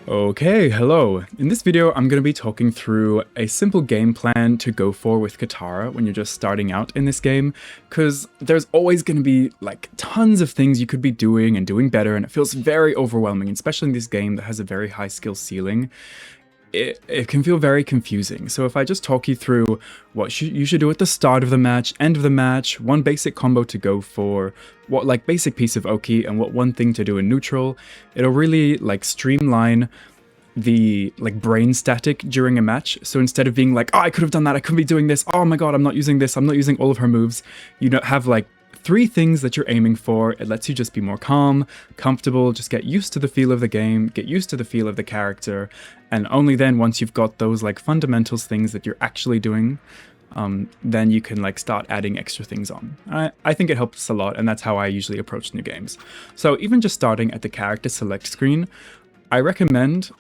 Okay, hello. In this video, I'm going to be talking through a simple game plan to go for with Katara when you're just starting out in this game, because there's always going to be like tons of things you could be doing and doing better, and it feels very overwhelming, especially in this game that has a very high skill ceiling. It can feel very confusing. So if I just talk you through what you should do at the start of the match, end of the match, one basic combo to go for, what like basic piece of Oki, and what one thing to do in neutral, it'll really like streamline the like brain static during a match. So instead of being like, oh, I could have done that, I could be doing this, oh my god, I'm not using this, I'm not using all of her moves, you don't have like 3 things that you're aiming for. It lets you just be more calm, comfortable, just get used to the feel of the game, get used to the feel of the character, and only then, once you've got those like fundamentals things that you're actually doing, then you can like start adding extra things on. I think it helps a lot, and that's how I usually approach new games. So even just starting at the character select screen, I recommend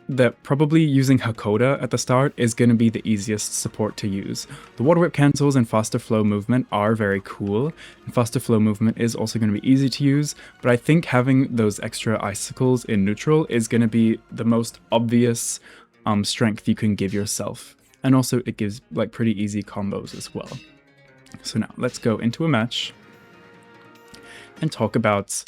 that probably using Hakoda at the start is going to be the easiest support to use. The water whip cancels and faster flow movement are very cool, and faster flow movement is also going to be easy to use, but I think having those extra icicles in neutral is going to be the most obvious strength you can give yourself. And also it gives like pretty easy combos as well. So now let's go into a match and talk about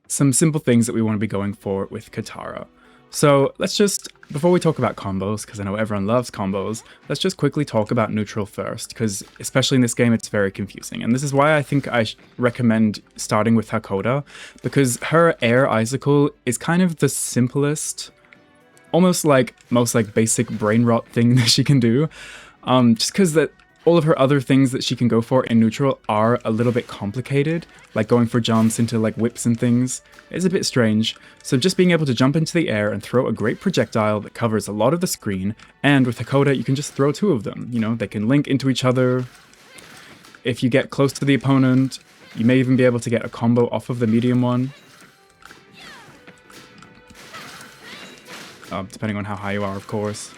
some simple things that we want to be going for with Katara. So let's just, before we talk about combos, because I know everyone loves combos, let's just quickly talk about neutral first, because especially in this game it's very confusing. And this is why I think I recommend starting with Hakoda, because her air icicle is kind of the simplest, almost like most like basic brain rot thing that she can do, just because that all of her other things that she can go for in neutral are a little bit complicated, like going for jumps into like whips and things is a bit strange. So just being able to jump into the air and throw a great projectile that covers a lot of the screen, and with Hakoda you can just throw 2 of them, you know, they can link into each other. If you get close to the opponent, you may even be able to get a combo off of the medium one. Depending on how high you are, of course.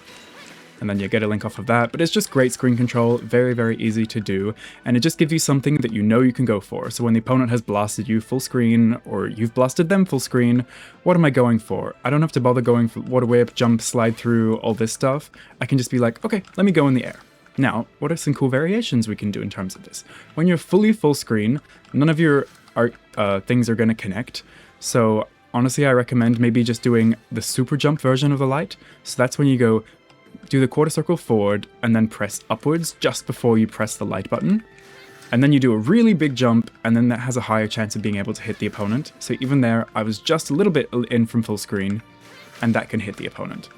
And then you get a link off of that, but it's just great screen control, very, very easy to do, and it just gives you something that you know you can go for. So when the opponent has blasted you full screen, or you've blasted them full screen, what am I going for? I don't have to bother going for water whip, jump, slide through, all this stuff. I can just be like, okay, let me go in the air. Now, what are some cool variations we can do in terms of this? When you're fully full screen, none of your things are going to connect, so honestly I recommend maybe just doing the super jump version of the light. So that's when you go do the quarter circle forward and then press upwards just before you press the light button. And then you do a really big jump, and then that has a higher chance of being able to hit the opponent. So even there, I was just a little bit in from full screen, and that can hit the opponent.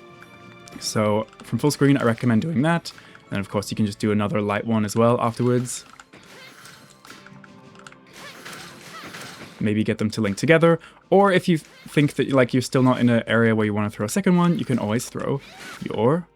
So from full screen, I recommend doing that. And of course, you can just do another light one as well afterwards. Maybe get them to link together. Or if you think that like you're still not in an area where you want to throw a second one, you can always throw your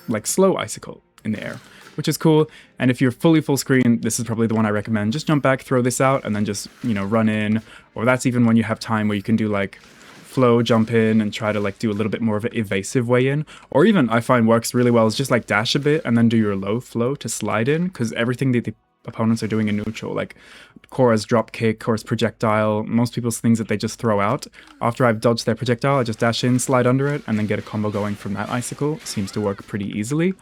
like slow icicle in the air, which is cool. And if you're fully full screen, this is probably the one I recommend. Just jump back, throw this out, and then just, you know, run in. Or that's even when you have time where you can do like flow, jump in, and try to like do a little bit more of an evasive way in. Or even I find works really well is just like dash a bit and then do your low flow to slide in, because everything that the opponents are doing in neutral, like Korra's drop kick, Korra's projectile, most people's things that they just throw out. After I've dodged their projectile, I just dash in, slide under it, and then get a combo going from that icicle. Seems to work pretty easily.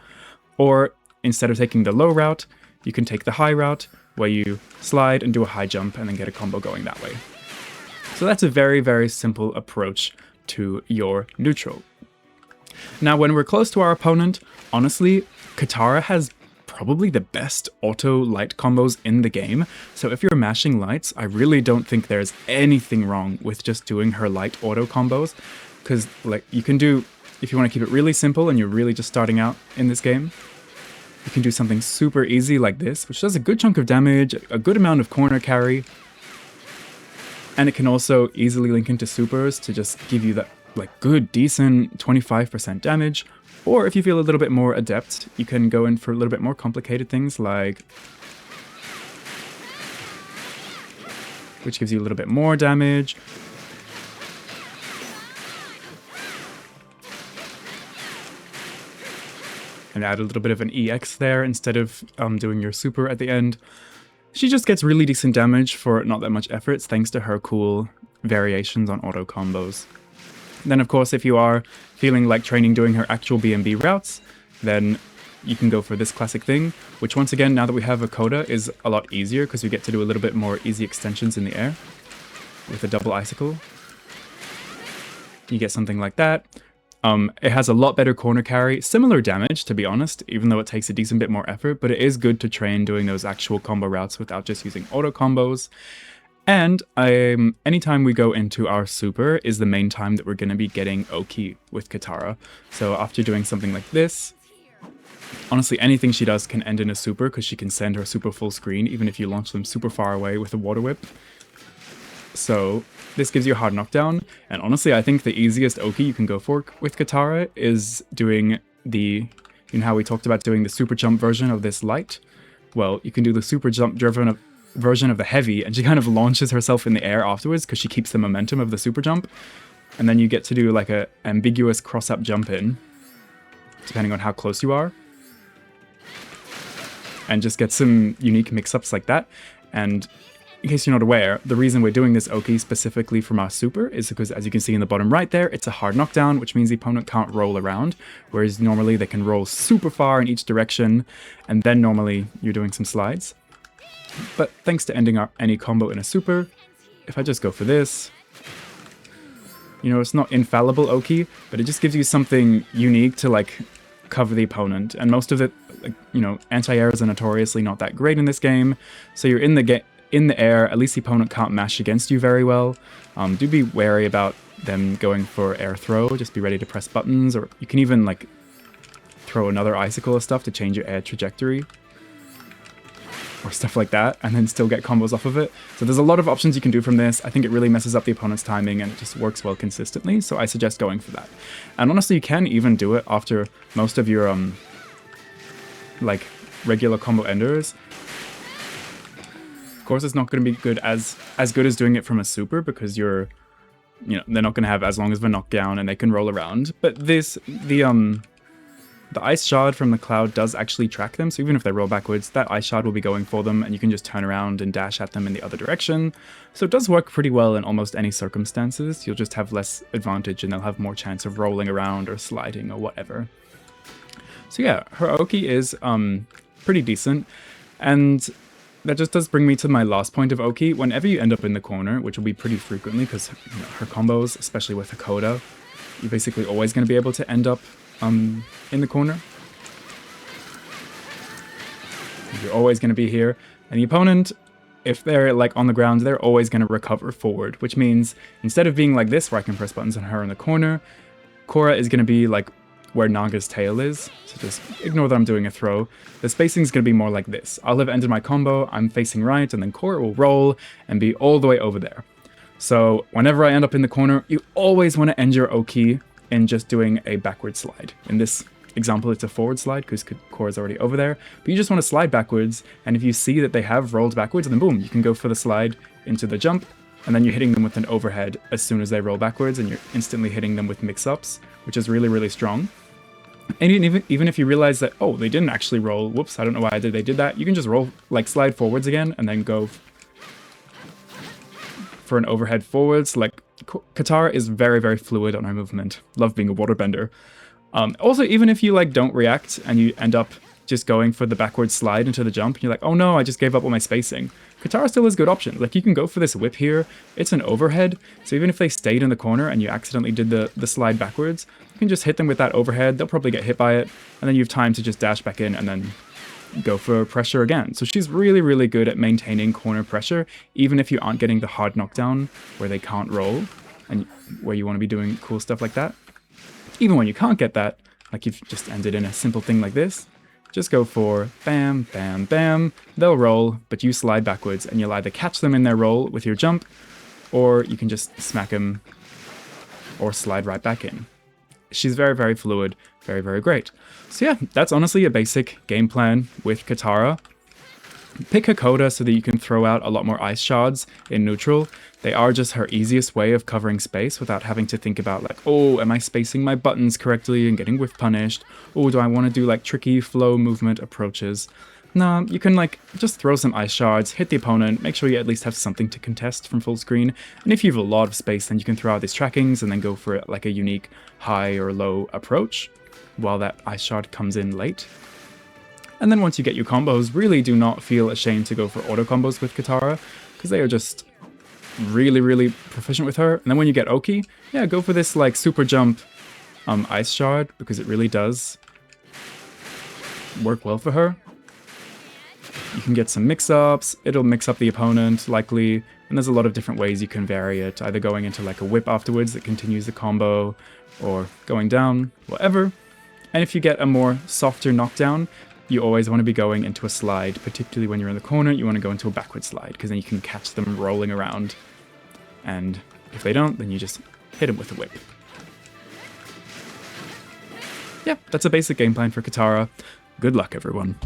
Or instead of taking the low route, you can take the high route, where you slide and do a high jump and then get a combo going that way. So that's a very, very simple approach to your neutral. Now, when we're close to our opponent, honestly, Katara has probably the best auto light combos in the game. So if you're mashing lights, I really don't think there's anything wrong with just doing her light auto combos, because like you can do, if you want to keep it really simple and you're really just starting out in this game, you can do something super easy like this, which does a good chunk of damage, a good amount of corner carry, and it can also easily link into supers to just give you that like good, decent 25% damage. Or if you feel a little bit more adept, you can go in for a little bit more complicated things like, which gives you a little bit more damage. And add a little bit of an EX there instead of doing your super at the end. She just gets really decent damage for not that much efforts thanks to her cool variations on auto combos. Then of course, if you are feeling like training doing her actual B&B routes, then you can go for this classic thing, which once again, now that we have a coda, is a lot easier because we get to do a little bit more easy extensions in the air with a double icicle. You get something like that. It has a lot better corner carry, similar damage to be honest, even though it takes a decent bit more effort, but it is good to train doing those actual combo routes without just using auto combos. And anytime we go into our super is the main time that we're going to be getting Oki with Katara. So after doing something like this, honestly anything she does can end in a super because she can send her super full screen even if you launch them super far away with a water whip. So this gives you a hard knockdown, and honestly I think the easiest Oki you can go for with Katara is doing the, you know how we talked about doing the super jump version of this light? Well, you can do the super jump version of the heavy, and she kind of launches herself in the air afterwards because she keeps the momentum of the super jump, and then you get to do like a ambiguous cross-up jump in, depending on how close you are, and just get some unique mix-ups like that. And in case you're not aware, the reason we're doing this Oki specifically from our super is because, as you can see in the bottom right there, it's a hard knockdown, which means the opponent can't roll around, whereas normally they can roll super far in each direction, and then normally you're doing some slides. But thanks to ending any combo in a super, if I just go for this, you know, it's not infallible Oki, but it just gives you something unique to like cover the opponent, and most of it, like, you know, anti-airs are notoriously not that great in this game, so you're in the air, at least the opponent can't mash against you very well. Do be wary about them going for air throw, just be ready to press buttons, or you can even like throw another icicle or stuff to change your air trajectory, or stuff like that, and then still get combos off of it. So there's a lot of options you can do from this. I think it really messes up the opponent's timing and it just works well consistently, so I suggest going for that. And honestly, you can even do it after most of your like regular combo enders. Of course, it's not going to be good as good as doing it from a super because they're not going to have as long as a knockdown and they can roll around. But the ice shard from the cloud does actually track them, so even if they roll backwards, that ice shard will be going for them, and you can just turn around and dash at them in the other direction. So it does work pretty well in almost any circumstances. You'll just have less advantage and they'll have more chance of rolling around or sliding or whatever. So yeah, her Oki is pretty decent, and that just does bring me to my last point of Oki. Whenever you end up in the corner, which will be pretty frequently because her combos, especially with Hakoda, you're basically always going to be able to end up in the corner. You're always going to be here, and the opponent, if they're like on the ground, they're always going to recover forward, which means instead of being like this where I can press buttons on her in the corner, Korra is going to be like where Naga's tail is, so just ignore that I'm doing a throw. The spacing is going to be more like this. I'll have ended my combo, I'm facing right, and then Korra will roll and be all the way over there. So whenever I end up in the corner, you always want to end your Oki in just doing a backward slide. In this example, it's a forward slide because Korra's already over there, but you just want to slide backwards, and if you see that they have rolled backwards, then boom, you can go for the slide into the jump, and then you're hitting them with an overhead as soon as they roll backwards, and you're instantly hitting them with mix-ups, which is really, really strong. And even if you realize that, oh, they didn't actually roll, whoops, I don't know why they did that, you can just roll, like slide forwards again, and then go for an overhead forwards. Like, Katara is very, very fluid on her movement. Love being a waterbender. Also, even if you like don't react and you end up just going for the backward slide into the jump, and you're like, oh no, I just gave up on my spacing. Katara still has good options. Like, you can go for this whip here. It's an overhead, so even if they stayed in the corner and you accidentally did the slide backwards, you can just hit them with that overhead. They'll probably get hit by it, and then you have time to just dash back in and then go for pressure again. So she's really, really good at maintaining corner pressure, even if you aren't getting the hard knockdown where they can't roll and where you want to be doing cool stuff like that. Even when you can't get that, like you've just ended in a simple thing like this, just go for bam, bam, bam. They'll roll, but you slide backwards, and you'll either catch them in their roll with your jump, or you can just smack them or slide right back in. She's very, very fluid, very, very great. So yeah, that's honestly a basic game plan with Katara. Pick Hakoda so that you can throw out a lot more ice shards in neutral. They are just her easiest way of covering space without having to think about like, oh, am I spacing my buttons correctly and getting whiff punished? Oh, do I want to do like tricky flow movement approaches? Nah, you can like just throw some ice shards, hit the opponent, make sure you at least have something to contest from full screen, and if you have a lot of space then you can throw out these trackings and then go for like a unique high or low approach while that ice shard comes in late. And then once you get your combos, really do not feel ashamed to go for auto combos with Katara, because they are just really proficient with her. And then when you get Oki, yeah, go for this like super jump ice shard, because it really does work well for her. You can get some mix-ups, it'll mix up the opponent, likely, and there's a lot of different ways you can vary it, either going into like a whip afterwards that continues the combo, or going down, whatever. And if you get a more softer knockdown, you always want to be going into a slide, particularly when you're in the corner, you want to go into a backward slide, because then you can catch them rolling around. And if they don't, then you just hit them with a whip. Yeah, that's a basic game plan for Katara. Good luck, everyone.